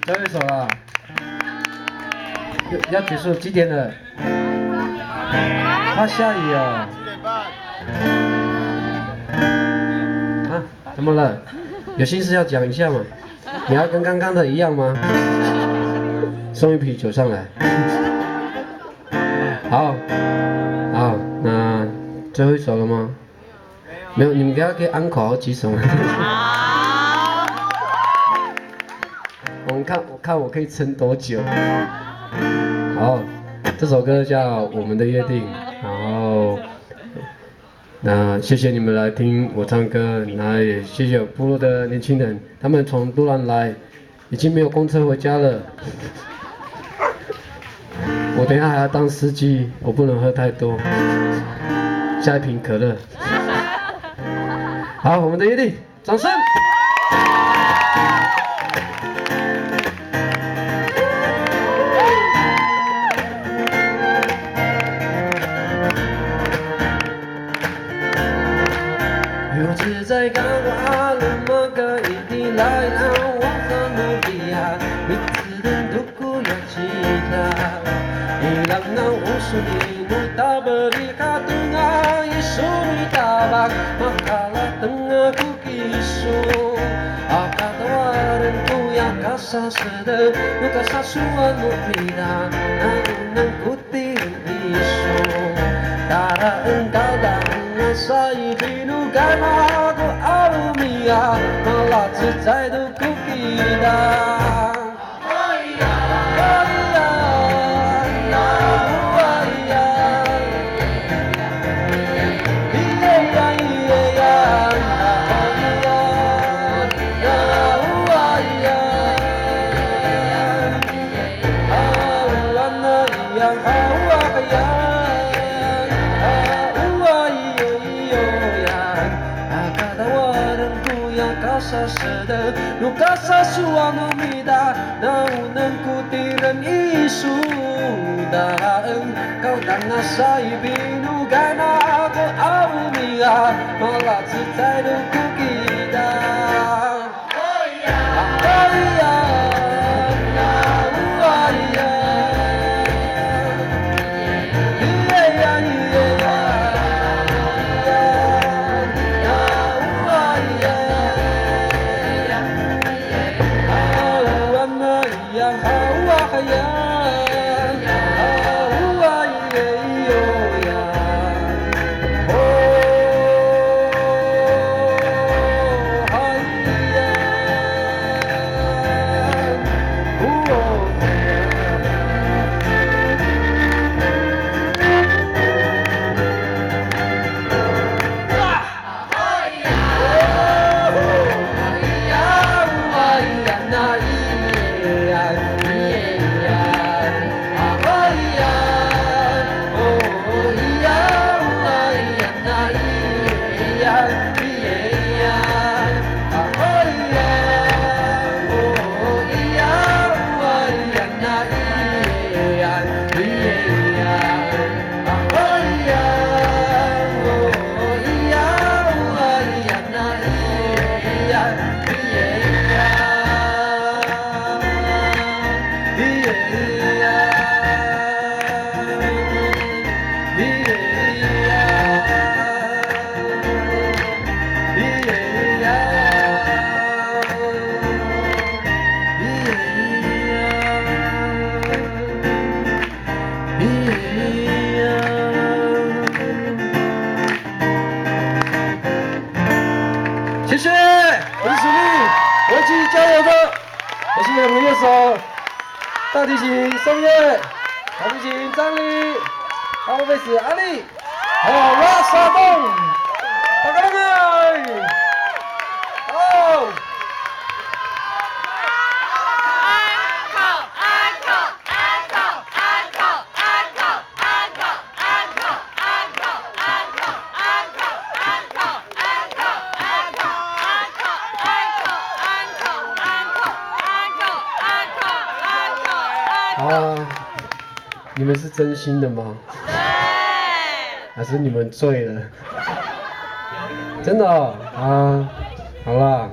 最后一首了，要结束几点了？怕下雨啊！啊，怎么了？有心事要讲一下吗？你要跟刚刚的一样吗？送一瓶酒上来。好，好，那最后一首了吗？没有，你们等下可以安口好几首。好。我看我可以撑多久。好，这首歌叫《我们的约定》，然后那谢谢你们来听我唱歌，那也谢谢部落的年轻人，他们从都兰来，已经没有公车回家了。我等一下还要当司机，我不能喝太多。下一瓶可乐。好，我们的约定，掌声。又是在刚瓦了么个一地来让我很努力啊，你只能独孤要记得。Ilangan uso ni muta berika tunga isu ni tabak makalah tengah ku kisu apa tawaran ku yang kasar sedang kasar suanu pida nang putih isu tara engkau dan saya binu gana ku alumia malah cicai tu ku pida luka sesuatu mida naunang kutiran isu daraan kau tanah saya binugan aku awumia malah citai duku kita oh ya谢谢，我是史密，我一起加油的。我是两个乐手，大提琴宋烨，小提琴张力，阿贝斯阿力，还有拉沙洞，大家来！哦。啊，你们是真心的吗？对。还是你们醉了？真的哦啊，好啦。